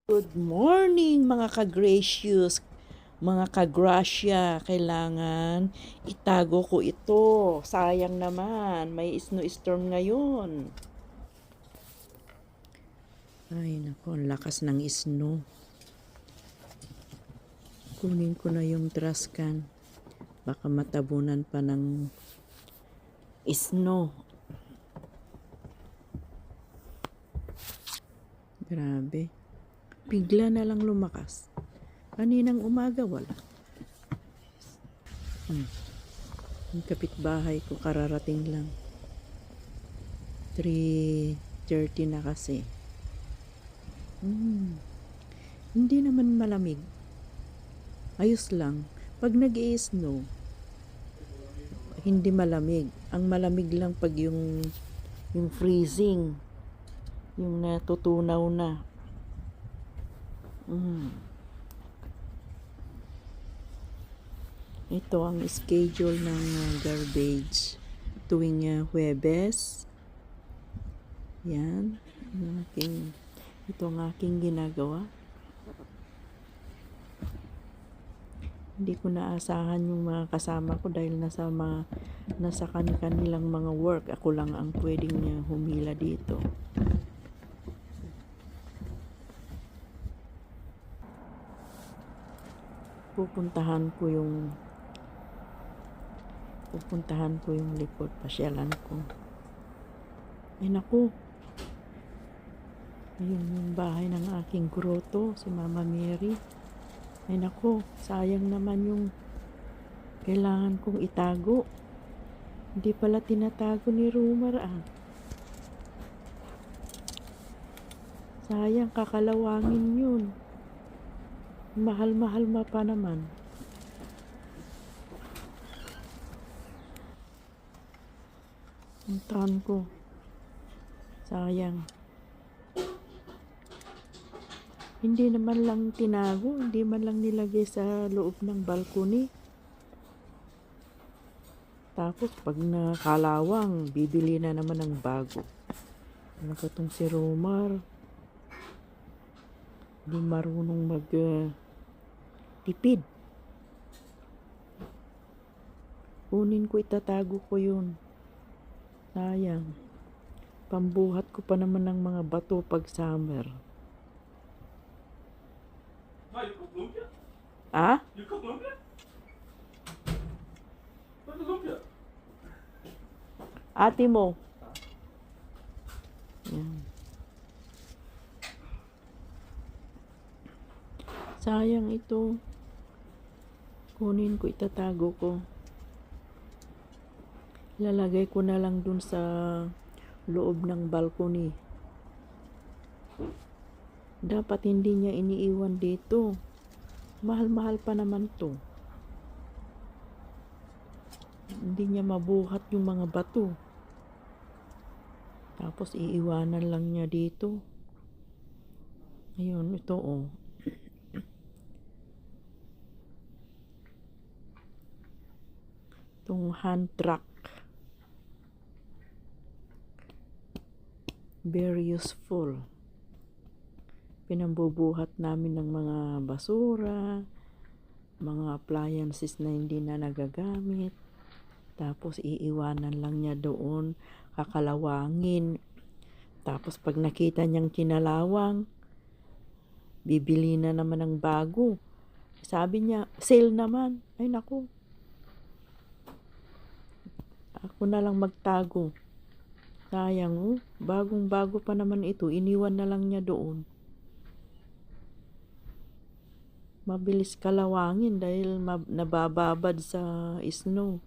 Good morning mga ka-gracious, mga ka-gracia. Kailangan itago ko ito. Sayang naman, may snowstorm ngayon. Ay nako, ang lakas ng snow. Kunin ko na yung trash can. Baka matabunan pa ng snow. Grabe. Bigla na lang lumakas. Kaninang umaga wala. Yung kapitbahay ko kararating lang. 3:30 na kasi. Hindi naman malamig. Ayos lang. Pag nag-i-snow, hindi malamig. Ang malamig lang pag yung freezing. Yung natutunaw na. Ito ang schedule ng garbage tuwing Huwebes. Yan. Ito ang aking ginagawa. Hindi ko naasahan yung mga kasama ko dahil nasa kanilang mga work. Ako lang ang pwedeng humila dito. Pupuntahan ko yung likod, pasyalan ko. Ay naku. Ayun yung bahay ng aking groto, si Mama Mary. Ay naku, sayang naman yung kailangan kong itago. Hindi pala tinatago ni Rumar Sayang, kakalawangin yun. Mahal-mahal pa naman. Puntahan ko. Sayang. Hindi naman lang tinago, hindi man lang nilagay sa loob ng balcony. Tapos pag nakalawang, bibili na naman ng bago. Ano ka tong si Romar? Hindi marunong tipid. Kunin ko, itatago ko yun. Sayang. Pambuhat ko pa naman ng mga bato pag summer. Ate mo. Yan. Sayang ito. Kunin ko, itatago ko. Lalagay ko na lang dun sa loob ng balcony. Dapat hindi niya iniiwan dito. Mahal-mahal pa naman to. Hindi niya mabuhat yung mga bato. Tapos iiwanan lang niya dito. Ayun, ito Itong hand truck. Very useful. Pinambubuhat namin ng mga basura, mga appliances na hindi na nagagamit. Tapos iiwanan lang niya doon, kakalawangin. Tapos pag nakita niyang kinalawang, bibili na naman ng bago. Sabi niya, sale naman. Ay naku. Ako na lang magtago. Sayang, bagong-bago pa naman ito. Iniwan na lang niya doon. Mabilis kalawangin dahil nabababad sa snow.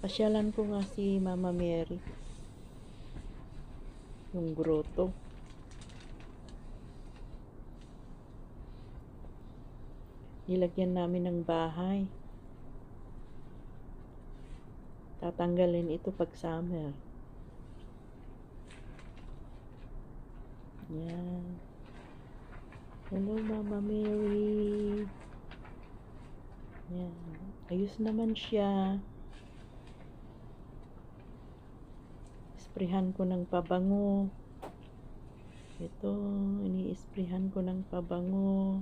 Pasyalan ko nga si Mama Mary. Yung grotto. Nilagyan namin ng bahay. Tatanggalin ito pag summer. Yan. Hello, Mama Mary. Yan. Ayos naman siya. Isprehan ko ng pabango. Ito, ini-isprehan ko ng pabango.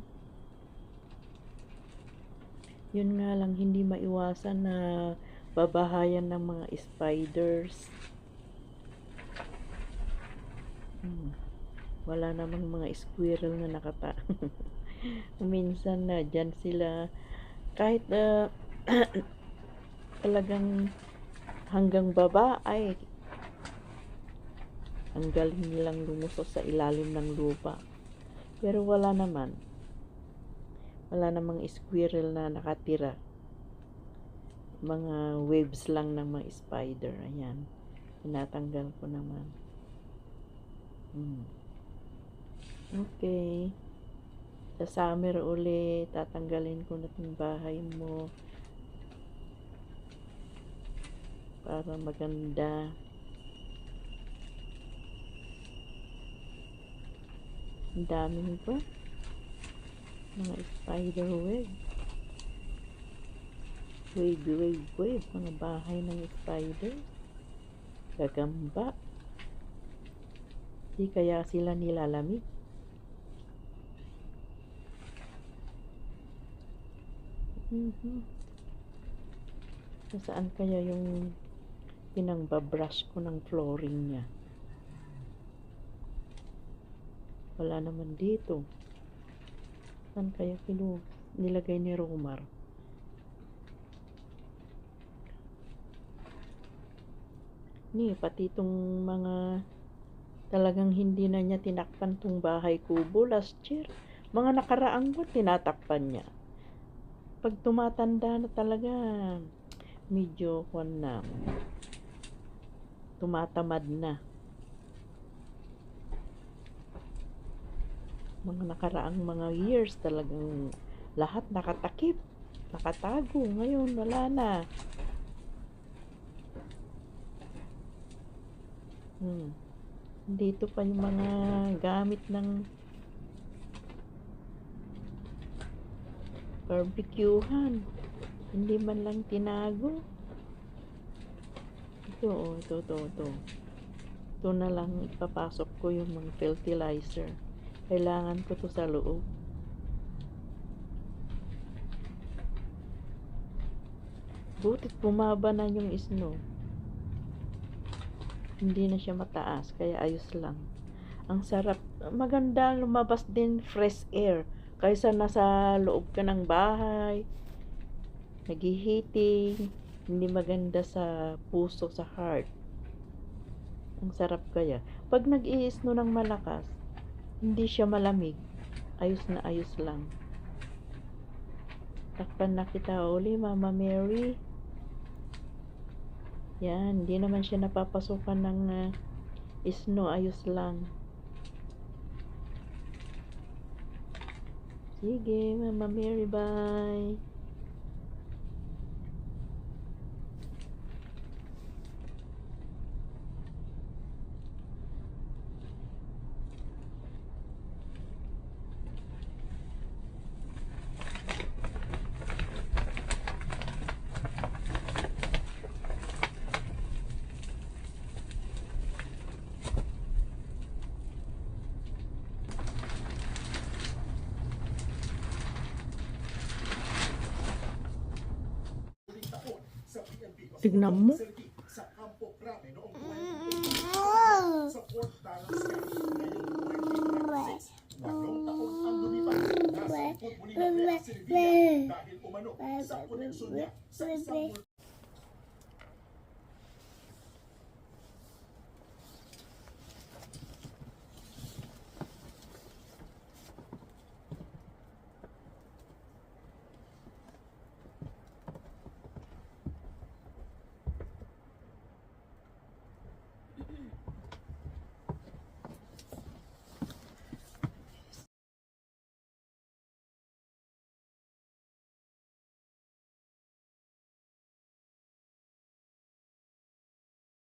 Yun nga lang, hindi maiwasan na babahayan ng mga spiders. Wala namang mga squirrel na nakata. Minsan na dyan sila. Kahit talagang hanggang baba ay ang galing nilang lumusok sa ilalim ng lupa. Pero wala naman. Wala namang squirrel na nakatira. Mga waves lang ng mga spider. Ayan. Tinatanggal ko naman. Okay. Sa summer uli, tatanggalin ko na itong bahay mo. Para maganda. Ang daming pa. Mga spider web. Wave. Mga bahay ng spider. Gagamba. Di kaya sila nilalamig. Saan kaya yung pinangbabrush ko ng flooring niya? Wala naman dito. Saan kaya nilagay ni Romar? Pati itong mga talagang hindi na niya tinakpan tong bahay kubo last year. Mga nakaraang buwan, tinatakpan niya. Pag tumatanda na talaga, medyo tumatamad na. Mga nakaraang mga years talagang lahat nakatakip, nakatago. Ngayon wala na. Dito pa yung mga gamit ng barbecuehan. Hindi man lang tinago. Ito. Ito na lang ipapasok ko yung mga fertilizer. Kailangan ko to sa loob. Butit bumaba na yung snow. Hindi na siya mataas, kaya ayos lang. Ang sarap. Maganda lumabas din fresh air. Kaysa nasa loob ka ng bahay. Naghihiting. Hindi maganda sa puso, sa heart. Ang sarap kaya. Pag nag-i-snow ng malakas, hindi siya malamig. Ayos na ayos lang. Takpan na kita uli, Mama Mary. Yan, hindi naman siya napapasukan ng snow. Ayos lang. Sige, Mama Mary, bye. Tignan mo. Sa Campo Crame noong 2020. Support balance cash ngayong 2026. 8 taon ang lumipas. Nasa likod muli ng Real Silvia dahil umano sa koneksyon niya sa isang